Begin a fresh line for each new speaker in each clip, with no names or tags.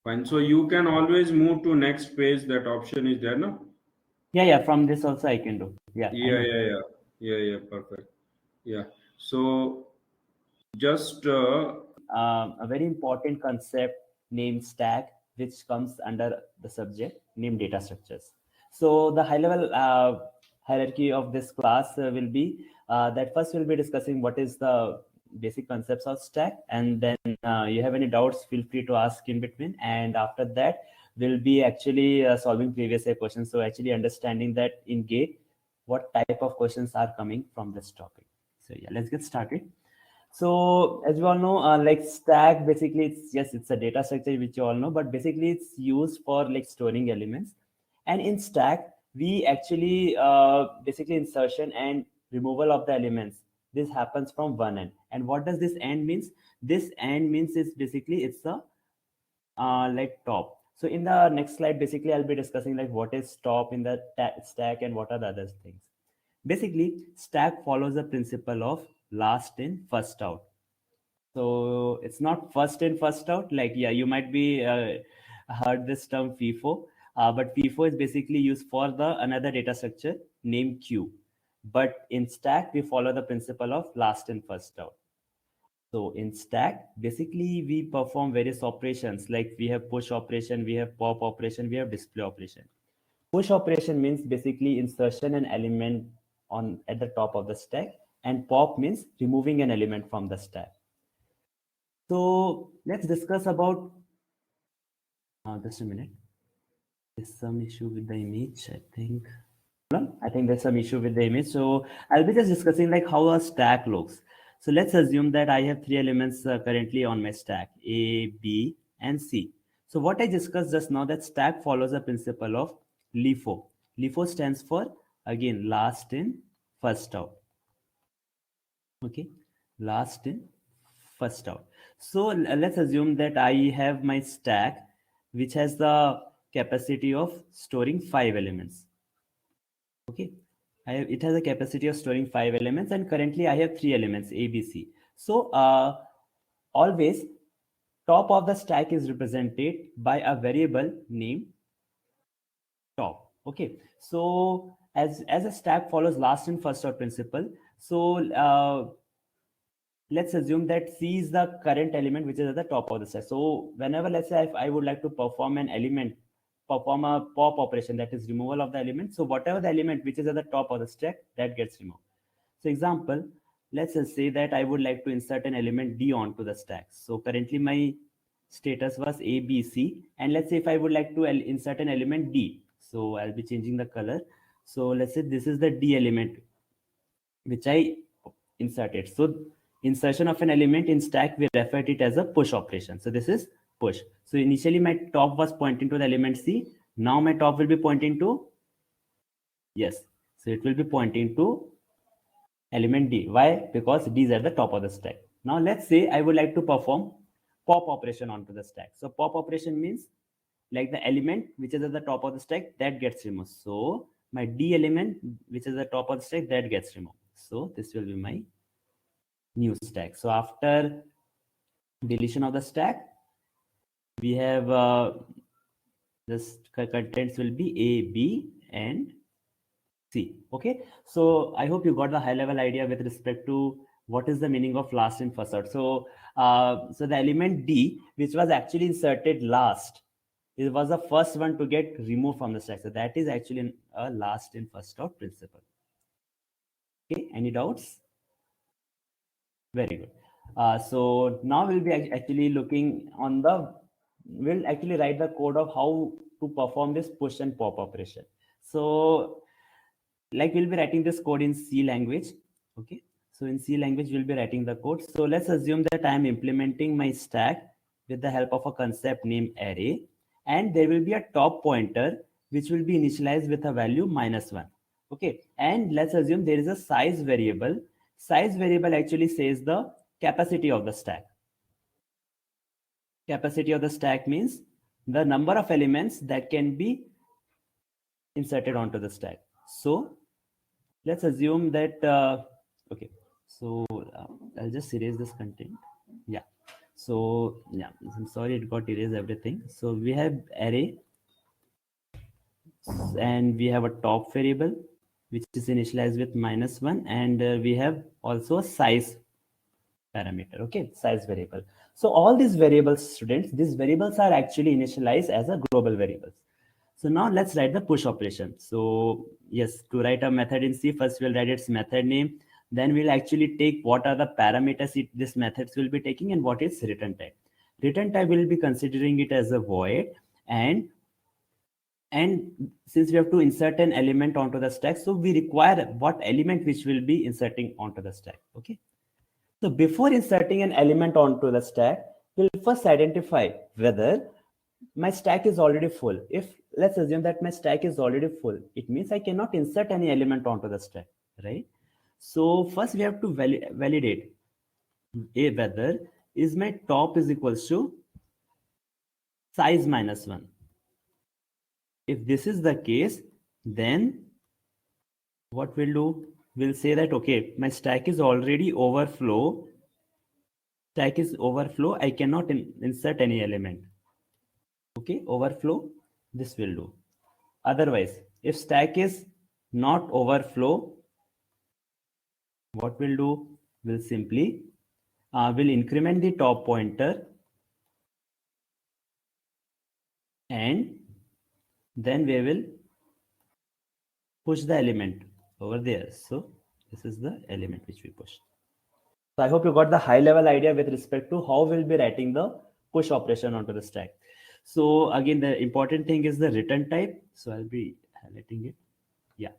Fine. So you can always move to next page. That option is there, no?
Yeah. From this also I can do. Yeah, I
Yeah,
know.
yeah, yeah, yeah, yeah. Perfect. Yeah. So just
A very important concept named stack, which comes under the subject named data structures. So the high level hierarchy of this class will be that first we'll be discussing what is the basic concepts of stack, and then you have any doubts, feel free to ask in between. And after that, we'll be actually solving previous year questions. So actually understanding that in GATE, what type of questions are coming from this topic. So yeah, let's get started. So as you all know, like stack, basically it's, yes, it's a data structure which you all know, but basically it's used for like storing elements. And in stack, we actually basically insertion and removal of the elements. This happens from one end. And what does this end means? This end means is basically it's a like top. So in the next slide, basically I'll be discussing like what is top in the stack and what are the other things. Basically, stack follows the principle of last in, first out. So it's not first in, first out. Like, yeah, you might be heard this term FIFO, but FIFO is basically used for the another data structure named Q. But in stack, we follow the principle of last in, first out. So in stack, basically we perform various operations like we have push operation, we have pop operation, we have display operation. Push operation means basically insertion an element on at the top of the stack, and pop means removing an element from the stack. So let's discuss about just a minute. There's some issue with the image, I think. I think there's some issue with the image. So I'll be just discussing like how a stack looks. So let's assume that I have three elements currently on my stack, A, B, and C. So what I discussed just now, that stack follows the principle of LIFO. LIFO stands for, again, last in, first out. Okay, last in, first out. So let's assume that I have my stack, which has the capacity of storing 5 elements. Okay, it has a capacity of storing 5 elements, and currently I have 3 elements, A, B, C. So always top of the stack is represented by a variable named top. Okay, so as a stack follows last in, first out principle, so let's assume that C is the current element which is at the top of the stack. So whenever, let's say, if I would like to perform an element, perform a pop operation, that is removal of the element. So whatever the element which is at the top of the stack, that gets removed. So example, let's just say that I would like to insert an element D onto the stack. So currently my status was A, B, C. And let's say if I would like to insert an element D. So I'll be changing the color. So let's say this is the D element which I inserted. So insertion of an element in stack, we refer to it as a push operation. So this is push. So initially my top was pointing to the element C. Now my top will be pointing to, yes. So it will be pointing to element D. Why? Because D is at the top of the stack. Now let's say I would like to perform pop operation onto the stack. So pop operation means like the element which is at the top of the stack, that gets removed. So my D element which is at the top of the stack, that gets removed. So this will be my new stack. So after deletion of the stack, we have this contents will be A, B, and C. Okay, so I hope you got the high level idea with respect to what is the meaning of last in, first out. So so the element D, which was actually inserted last, it was the first one to get removed from the stack. So that is actually a last in, first out principle. Okay, any doubts? Very good. So now we'll be actually looking on the, we'll actually write the code of how to perform this push and pop operation. So like we'll be writing this code in C language. Okay, so in C language, we'll be writing the code. So let's assume that I am implementing my stack with the help of a concept named array, and there will be a top pointer which will be initialized with a value -1. Okay, and let's assume there is a size variable. Size variable actually says the capacity of the stack. Capacity of the stack means the number of elements that can be inserted onto the stack. So let's assume that okay, so I'll just erase this content. Yeah, So yeah, I'm sorry it got erased everything. So we have array and we have a top variable which is initialized with -1, and we have also a size parameter. Okay, size variable. So all these variables, students, these variables are actually initialized as a global variables. So now let's write the push operation. So yes, to write a method in C, first we'll write its method name. Then we'll actually take what are the parameters this methods will be taking and what is return type. Return type will be considering it as a void, and since we have to insert an element onto the stack, so we require what element which will be inserting onto the stack. Okay. So before inserting an element onto the stack, we'll first identify whether my stack is already full. If let's assume that my stack is already full, it means I cannot insert any element onto the stack, right? So first we have to validate whether is my top is equals to size -1. If this is the case, then what we'll do, we'll say that, okay, my stack is already overflow. Stack is overflow. I cannot insert any element. Okay, overflow, this will do. Otherwise, if stack is not overflow, what we'll do, we'll simply will increment the top pointer, and then we will push the element over there. So this is the element which we push. So I hope you got the high level idea with respect to how we'll be writing the push operation onto the stack. So again, the important thing is the return type. So I'll be highlighting it. Yeah.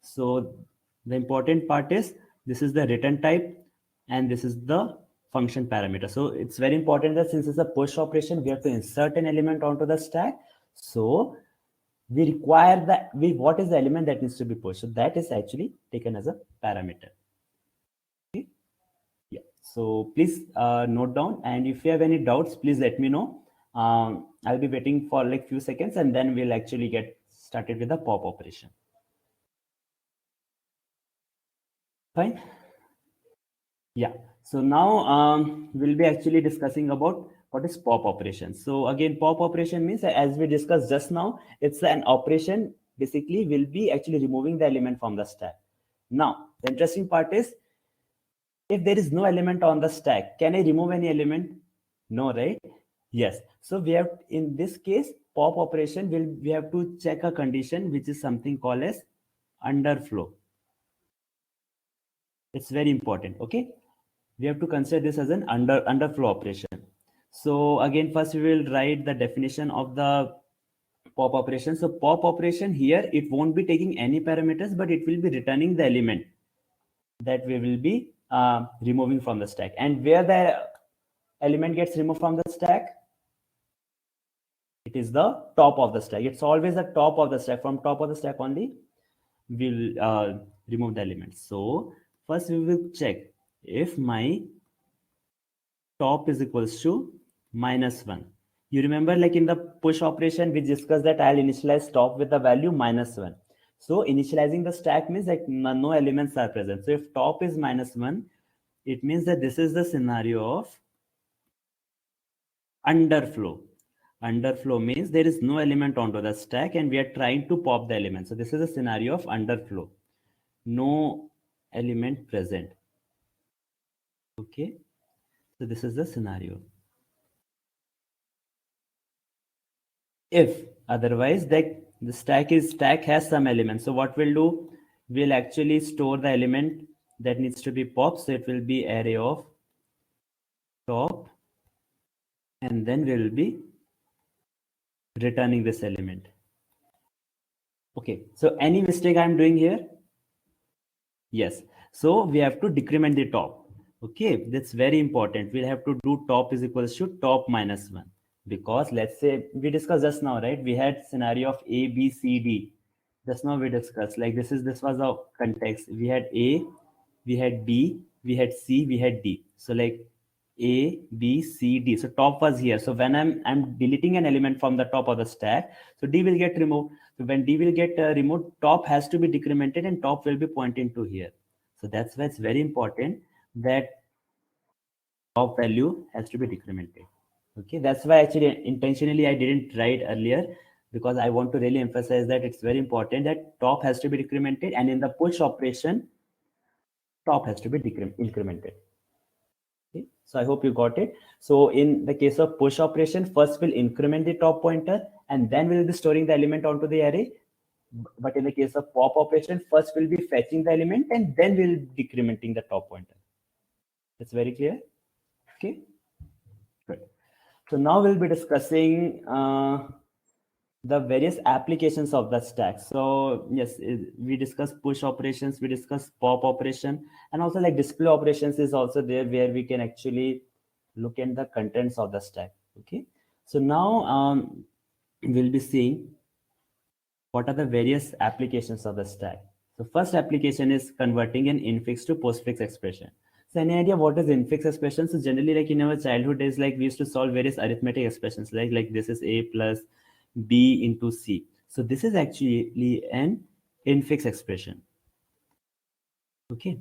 So the important part is this is the return type and this is the function parameter. So it's very important that since it's a push operation, we have to insert an element onto the stack. So we require that what is the element that needs to be pushed. So that is actually taken as a parameter. Okay. Yeah. So please note down, and if you have any doubts, please let me know. I'll be waiting for like few seconds, and then we'll actually get started with the pop operation. Fine. Yeah. So now we'll be actually discussing about what is pop operation. So again, pop operation means, as we discussed just now, it's an operation. Basically, will be actually removing the element from the stack. Now, the interesting part is, if there is no element on the stack, can I remove any element? No, right? Yes. So we have, in this case, pop operation will, we have to check a condition which is something called as underflow. It's very important. Okay. We have to consider this as an underflow operation. So again, first we will write the definition of the pop operation. So pop operation here, it won't be taking any parameters, but it will be returning the element that we will be removing from the stack. And where the element gets removed from the stack, it is the top of the stack. It's always the top of the stack. From top of the stack only we'll remove the element. So first we will check if my top is equals to -1. You remember, like in the push operation, we discussed that I'll initialize top with the value -1. So initializing the stack means that no elements are present. So if top is -1, it means that this is the scenario of underflow. Underflow means there is no element onto the stack and we are trying to pop the element. So this is a scenario of underflow. No element present. Okay. So this is the scenario. If otherwise, the stack has some element. So what we'll do, we'll actually store the element that needs to be popped. So it will be array of top, and then we'll be returning this element. Okay, so any mistake I'm doing here? Yes. So we have to decrement the top. Okay, that's very important. We'll have to do top is equals to top -1, because let's say we discussed just now, right? We had scenario of A, B, C, D. Just now we discussed, like this was our context. We had A, we had B, we had C, we had D. So like A, B, C, D. So top was here. So when I'm deleting an element from the top of the stack, so D will get removed. So when D will get removed, top has to be decremented and top will be pointing to here. So that's why it's very important that top value has to be decremented. Okay, that's why actually intentionally I didn't write earlier, because I want to really emphasize that it's very important that top has to be decremented, and in the push operation, top has to be incremented. Okay, so I hope you got it. So in the case of push operation, first we'll increment the top pointer and then we'll be storing the element onto the array. But in the case of pop operation, first we'll be fetching the element and then we'll be decrementing the top pointer. That's very clear. Okay, good. So now we'll be discussing the various applications of the stack. So yes, we discussed push operations, we discussed pop operation, and also like display operations is also there, where we can actually look at the contents of the stack. Okay, so now we'll be seeing what are the various applications of the stack. So first application is converting an infix to postfix expression. So any idea what is infix expression? So generally, like in our childhood days, like we used to solve various arithmetic expressions, like this is a plus b into c. So this is actually an infix expression. Okay.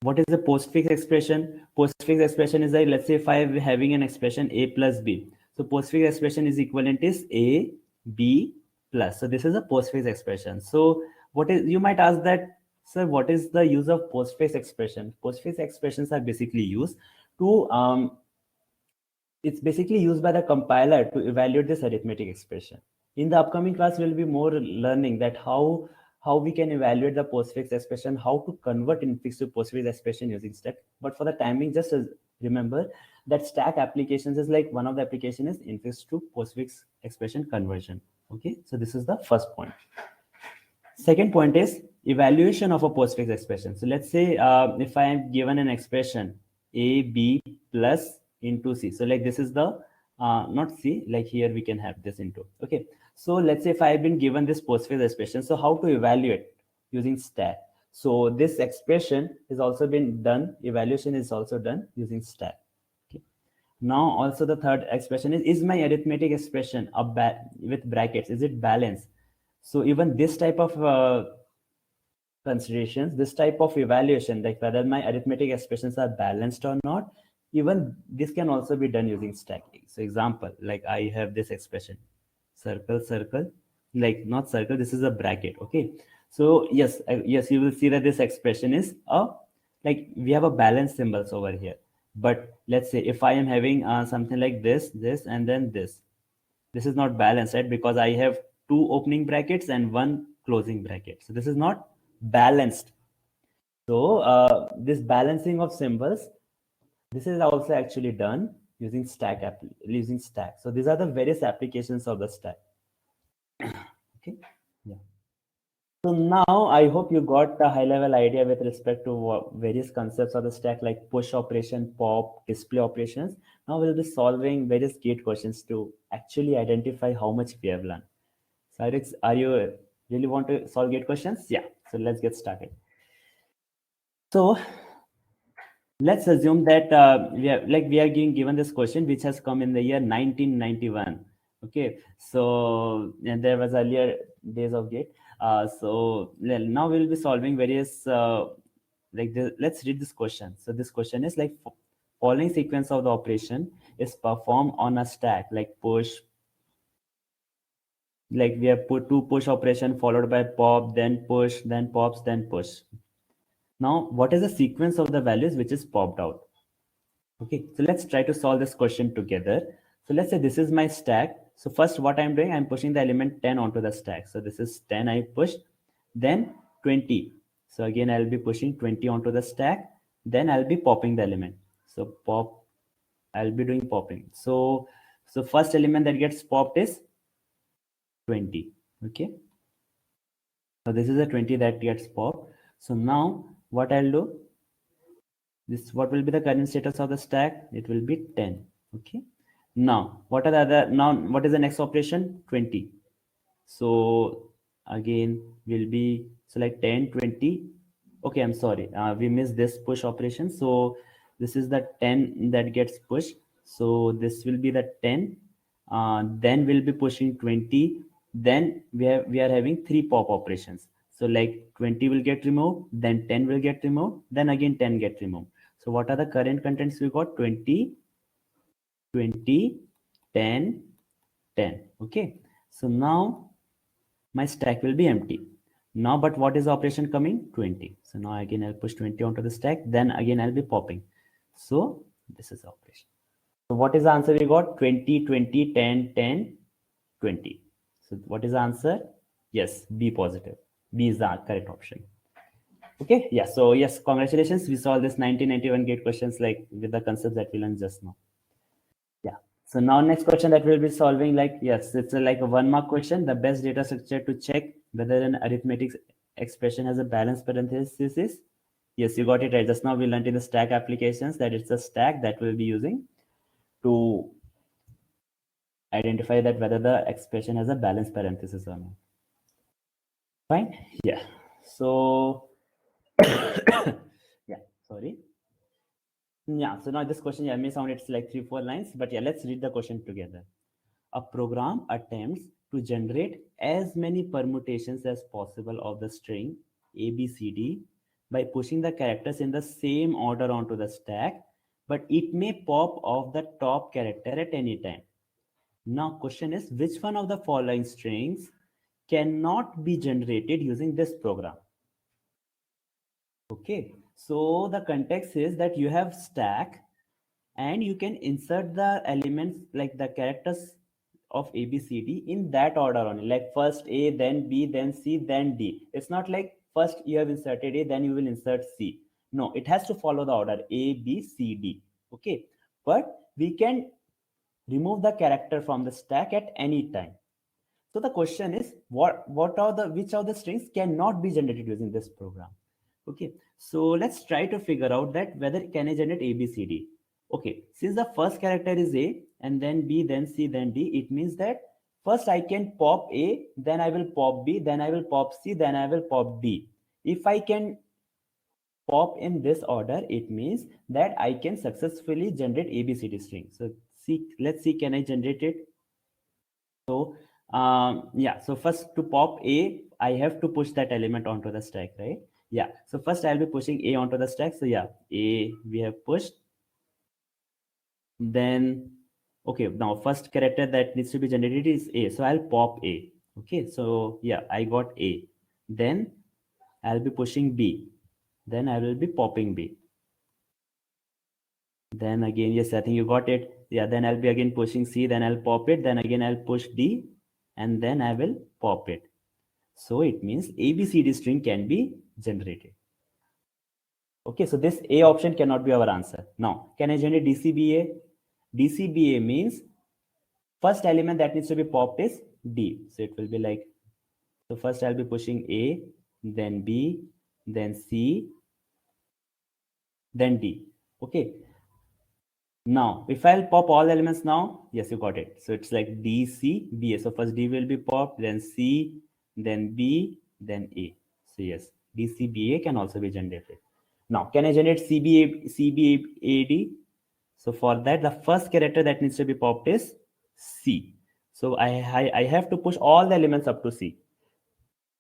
What is the postfix expression? Postfix expression is like, let's say if I'm having an expression a plus b. So postfix expression is equivalent is a, b plus. So this is a postfix expression. So what is, you might ask that, sir, what is the use of postfix expression? Postfix expressions are basically used to, it's basically used by the compiler to evaluate this arithmetic expression. In the upcoming class, we'll be more learning that how we can evaluate the postfix expression, how to convert infix to postfix expression using stack. But for the timing, just remember that stack applications is like one of the application is infix to postfix expression conversion. Okay, so this is the first point. Second point is evaluation of a postfix expression. So let's say if I am given an expression a b plus into c. So like this is the not c, like here we can have this into. Okay, so let's say if I have been given this postfix expression, so how to evaluate using stack? So this expression is also been done, evaluation is also done using stack. Okay. Now also the third expression is my arithmetic expression with brackets, is it balanced? So even this type of considerations, this type of evaluation, like whether my arithmetic expressions are balanced or not, even this can also be done using stacking. So example, like I have this expression, circle, circle, like not circle, this is a bracket. Okay. So yes, yes, you will see that this expression is like we have a balance symbols over here. But let's say if I am having something like this, and then this is not balanced, right? Because I have two opening brackets and one closing bracket. So this is not balanced. So this balancing of symbols, this is also actually done using stack. So these are the various applications of the stack. Okay. Yeah. So now I hope you got a high level idea with respect to various concepts of the stack, like push operation, pop, display operations. Now we'll be solving various gate questions to actually identify how much we have learned. Cyrix, are you really want to solve gate questions? Yeah. So let's get started. So let's assume that we are being given this question, which has come in the year 1991. Okay, so and there was earlier days of gate. So now we'll be solving various let's read this question. So this question is like, following sequence of the operation is performed on a stack, like push, like we have put two push operation followed by pop, then push, then pops, then push. Now what is the sequence of the values which is popped out? Okay, so let's try to solve this question together. So let's say this is my stack. So first what I'm doing, I'm pushing the element 10 onto the stack. So this is 10 I pushed, then 20. So again, I'll be pushing 20 onto the stack. Then I'll be popping the element. So pop, I'll be doing popping. So first element that gets popped is 20. Okay. So this is a 20 that gets popped. So now what I'll do, this, what will be the current status of the stack? It will be 10. Okay. Now what are the other, now what is the next operation? 20. So again will be, so like 10, 20. Okay, I'm sorry, we missed this push operation. So this is the 10 that gets pushed. So this will be the 10. Then we'll be pushing 20. Then we are having three pop operations. So like 20 will get removed, then 10 will get removed, then again 10 get removed. So what are the current contents we got? 20, 20, 10, 10. Okay. So now my stack will be empty. Now, but what is the operation coming? 20. So now again, I'll push 20 onto the stack. Then again, I'll be popping. So this is the operation. So what is the answer we got? 20, 20, 10, 10, 20. So what is the answer? Yes, B positive. B is the correct option. Okay, yeah. So yes, congratulations. We solved this 1991 gate questions like with the concepts that we learned just now. Yeah. So now next question that we'll be solving, like, yes, it's like a 1 mark question. The best data structure to check whether an arithmetic expression has a balanced parenthesis is. Yes, you got it right. Just now we learned in the stack applications that it's a stack that we'll be using to identify that whether the expression has a balanced parenthesis or not. Fine. Yeah. So yeah, sorry. Yeah, so now this question, yeah, may sound it's like 3-4 lines, but yeah, let's read the question together. A program attempts to generate as many permutations as possible of the string ABCD by pushing the characters in the same order onto the stack, but it may pop off the top character at any time. Now, question is, which one of the following strings cannot be generated using this program? Okay, so the context is that you have stack and you can insert the elements like the characters of ABCD in that order only, like first A, then B, then C, then D. It's not like first you have inserted A, then you will insert C. No, it has to follow the order A, B, C, D. Okay, but we can remove the character from the stack at any time. So the question is, which of the strings cannot be generated using this program? Okay, so let's try to figure out that whether can I generate ABCD. Okay, since the first character is A and then B, then C, then D, it means that first I can pop A, then I will pop B, then I will pop C, then I will pop D. If I can pop in this order, it means that I can successfully generate ABCD string. So let's see, can I generate it? So yeah, so first to pop A, I have to push that element onto the stack, right? Yeah, so first I'll be pushing A onto the stack. So yeah, A we have pushed. Then, okay, now first character that needs to be generated is A. So I'll pop A. Okay, so yeah, I got A. Then I'll be pushing B. Then I will be popping B. Then again, yes, I think you got it. Yeah, then I'll be again pushing C, then I'll pop it. Then again, I'll push D, and then I will pop it. So it means ABCD string can be generated. Okay, so this A option cannot be our answer. Now, can I generate DCBA? DCBA means first element that needs to be popped is D. So it will be like, so first I'll be pushing A, then B, then C, then D. Okay. Now, if I'll pop all elements now, yes, you got it. So it's like D, C, B, A. So first D will be popped, then C, then B, then A. So yes, DCBA can also be generated. Now, can I generate CBAD? So for that, the first character that needs to be popped is C. So I have to push all the elements up to C.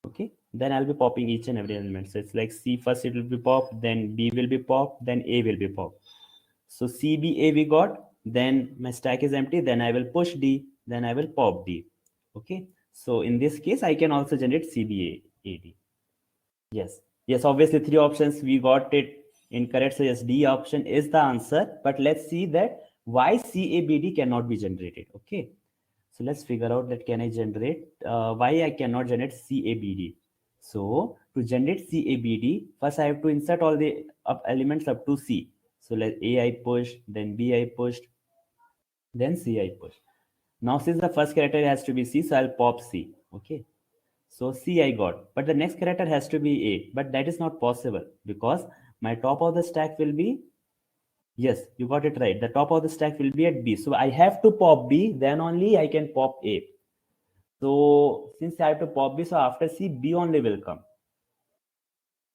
Okay, then I'll be popping each and every element. So it's like C first it will be popped, then B will be popped, then A will be popped. So CBA we got, then my stack is empty, then I will push D, then I will pop D. Okay, so in this case, I can also generate CBAD. Yes, yes, obviously 3 options we got it incorrect. So yes, D option is the answer, but let's see that why CABD cannot be generated. Okay, so let's figure out that can I generate, why I cannot generate CABD. So to generate CABD, first I have to insert all the elements up to C. So let A I push, then B I pushed, then C I push. Now since the first character has to be C, so I'll pop C. Okay. So C I got, but the next character has to be A, but that is not possible because my top of the stack will be, yes, you got it right. The top of the stack will be at B. So I have to pop B, then only I can pop A. So since I have to pop B, so after C, B only will come.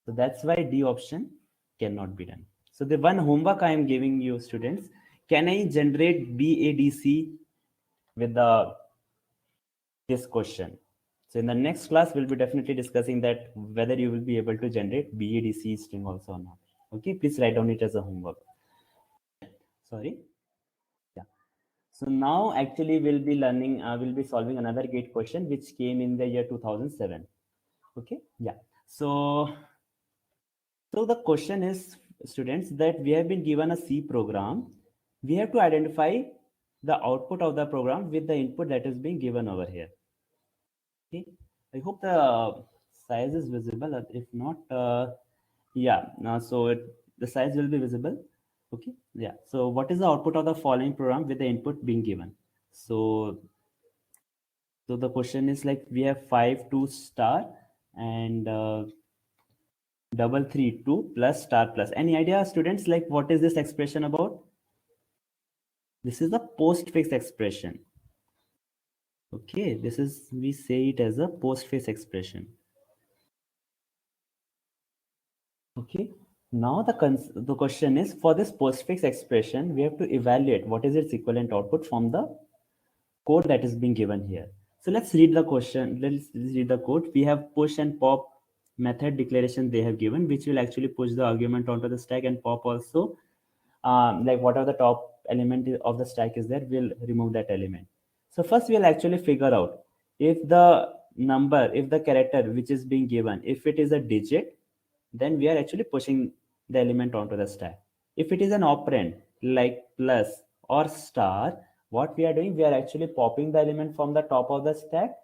So that's why D option cannot be done. So the one homework I am giving you students, can I generate BADC with this question? So in the next class, we'll be definitely discussing that whether you will be able to generate BADC string also or not. Okay, please write down it as a homework. Sorry. Yeah. So now actually we'll be learning, we'll be solving another gate question which came in the year 2007. Okay. Yeah. So the question is, students, that we have been given a C program. We have to identify the output of the program with the input that is being given over here. Okay. I hope the size is visible. If not, yeah. The size will be visible. Okay. Yeah. So what is the output of the following program with the input being given? So the question is like we have 5 2 star and 332 plus star plus. Any idea, students, like what is this expression about? This is the postfix expression. Okay, this is, we say it as a postfix expression. Okay, now the question is, for this postfix expression, we have to evaluate what is its equivalent output from the code that is being given here. So let's read the question. Let's read the code. We have push and pop method declaration they have given, which will actually push the argument onto the stack, and pop also, like whatever the top element of the stack is there, we'll remove that element. So first we'll actually figure out if the number, if the character which is being given, if it is a digit, then we are actually pushing the element onto the stack. If it is an operand like plus or star, what we are doing, we are actually popping the element from the top of the stack,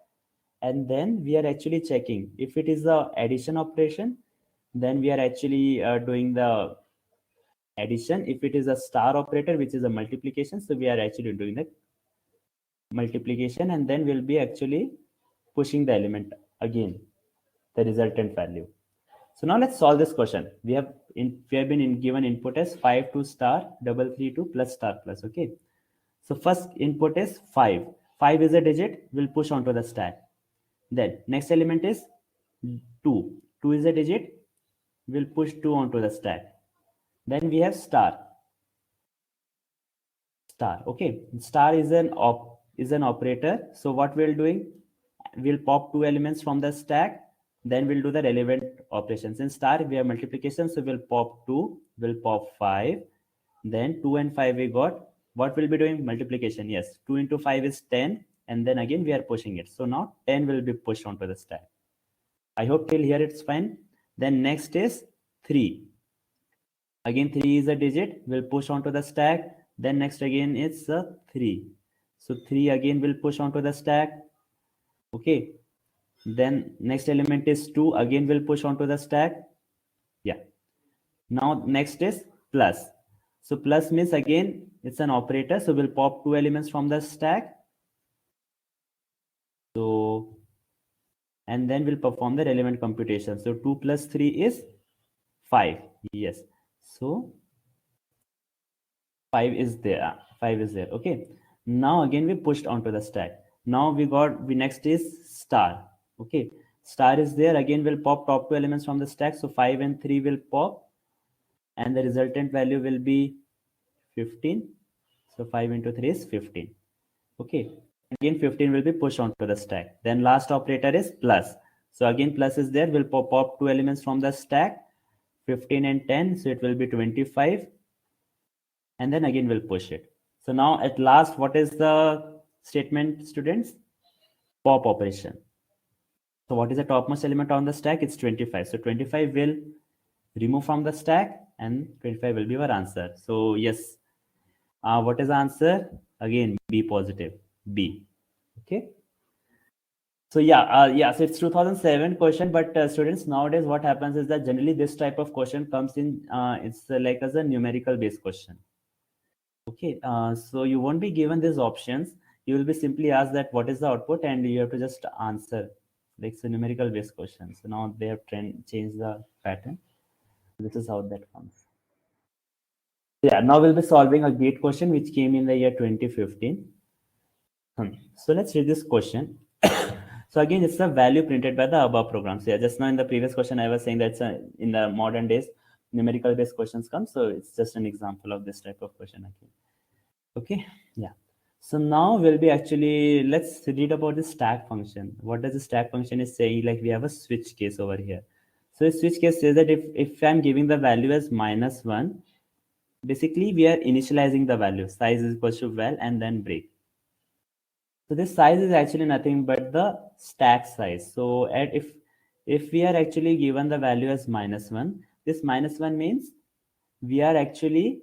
and then we are actually checking if it is a addition operation, then we are actually doing the addition. If it is a star operator, which is a multiplication, so we are actually doing the multiplication, and then we'll be actually pushing the element again, the resultant value. So now let's solve this question. We have been given input as 5 2 star 332 plus star plus. Okay, so first input is 5. 5 is a digit, we'll push onto the stack. Then next element is 2. 2 is a digit, we'll push 2 onto the stack. Then we have star. Okay, star is an operator. So what we'll doing, we'll pop 2 elements from the stack, then we'll do the relevant operations. In star we have multiplication, so we'll pop 2, we'll pop 5, then 2 and 5 we got. What we'll be doing, multiplication. Yes, 2 into 5 is 10, and then again we are pushing it, so now 10 will be pushed onto the stack. I hope till here it's fine. Then next is 3. Again 3 is a digit, we'll push onto the stack. Then next again it's a 3, so 3 again will push onto the stack. Okay, then next element is 2, again will push onto the stack. Yeah, now next is plus. So plus means again it's an operator, so we'll pop 2 elements from the stack. So, and then we'll perform the relevant computation. So 2 plus 3 is 5. Yes, so 5 is there. Okay, now again we pushed onto the stack. Now we next is star. Okay, star is there, again we'll pop top 2 elements from the stack, so 5 and 3 will pop, and the resultant value will be 15. So 5 into 3 is 15. Okay, again 15 will be pushed onto the stack. Then last operator is plus. So again plus is there, we'll pop 2 elements from the stack, 15 and 10, so it will be 25, and then again we'll push it. So now at last, what is the statement, students? Pop operation. So what is the topmost element on the stack? It's 25. So 25 will remove from the stack, and 25 will be our answer. So yes, what is the answer? Again, B positive, B. Okay. So yeah, so it's 2007 question, but students, nowadays what happens is that generally this type of question comes in, it's like as a numerical based question. Okay, so you won't be given these options. You will be simply asked that what is the output, and you have to just answer. Like it's a numerical based question. So now they have changed the pattern. This is how that comes. Yeah, now we'll be solving a gate question which came in the year 2015. So let's read this question. So again, it's the value printed by the above program. So yeah, just now in the previous question, I was saying that in the modern days, numerical based questions come. So it's just an example of this type of question again. Okay, yeah. So now we'll be actually, let's read about the stack function. What does the stack function is saying? Like we have a switch case over here. So switch case says that if I'm giving the value as -1, basically we are initializing the value size is equal to val and then break. So this size is actually nothing but the stack size. So if we are actually given the value as -1, this -1 means we are actually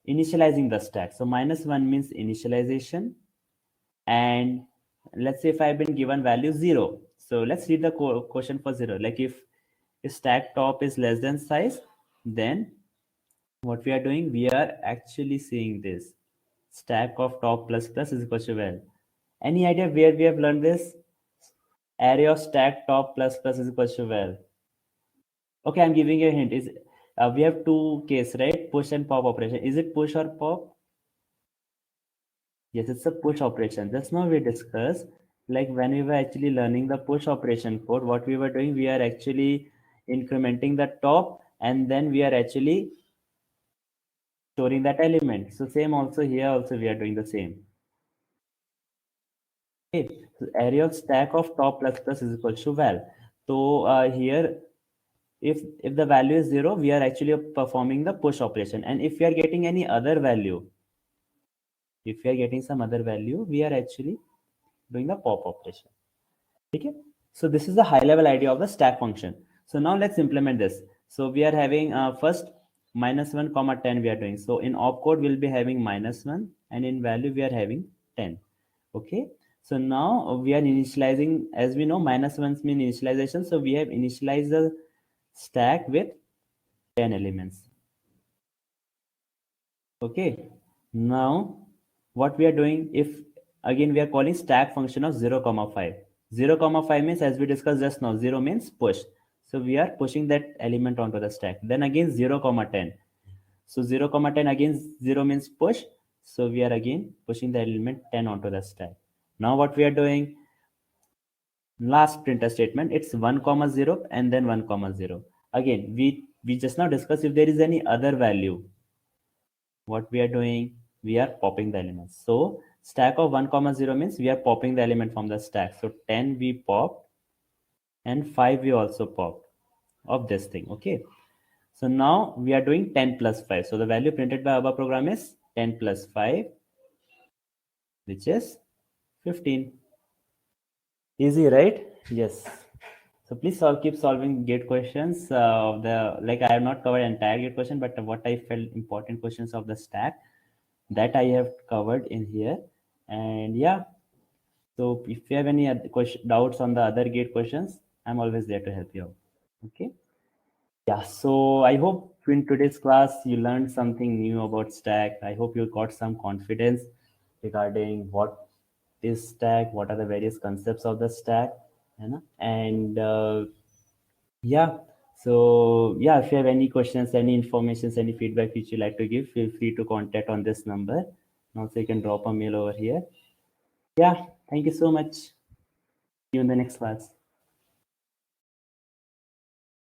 initializing the stack. So -1 means initialization. And let's say if I've been given value 0. So let's read the question for 0. Like if stack top is less than size, then what we are doing, we are actually seeing this stack of top plus plus is equal to val. Any idea where we have learned this? Array of stack top plus plus is equal to val. Okay, I'm giving you a hint. Is we have two case, right? Push and pop operation. Is it push or pop? Yes, it's a push operation. Just now we discussed, like when we were actually learning the push operation code, what we were doing, we are actually incrementing the top and then we are actually storing that element. So same also here also we are doing the same. Okay, so area of stack of top plus plus is equal to val. So here, if the value is 0, we are actually performing the push operation. And if we are getting any other value, if we are getting some other value, we are actually doing the pop operation. Okay, so this is the high level idea of the stack function. So now let's implement this. So we are having first -1 comma 10 we are doing. So in opcode we'll be having -1 and in value we are having 10. Okay, so now we are initializing, as we know -1 mean initialization, so we have initialized the stack with 10 elements. Okay, now what we are doing, if again we are calling stack function of 0 comma 5. 0 comma 5 means, as we discussed just now, 0 means push, so we are pushing that element onto the stack. Then again 0 comma 10, so 0 comma 10 again 0 means push, so we are again pushing the element 10 onto the stack. Now what we are doing, last printf statement, it's 1 comma 0 and then 1 comma 0. Again we just now discussed, if there is any other value, what we are doing, we are popping the elements. So stack of 1 comma 0 means we are popping the element from the stack. So 10 we pop and 5 we also pop of this thing. Okay, so now we are doing 10 plus 5. So the value printed by our program is 10 plus 5, which is 15. Easy, right? Yes. So please keep solving gate questions. Like I have not covered entire gate question, but what I felt important questions of the stack, that I have covered in here. And yeah, so if you have any other doubts on the other gate questions, I'm always there to help you out. Okay. Yeah. So I hope in today's class you learned something new about stack. I hope you got some confidence regarding what is stack, what are the various concepts of the stack, you know? And yeah. So yeah, if you have any questions, any informations, any feedback which you like to give, feel free to contact on this number. And also you can drop a mail over here. Yeah, thank you so much. See you in the next class.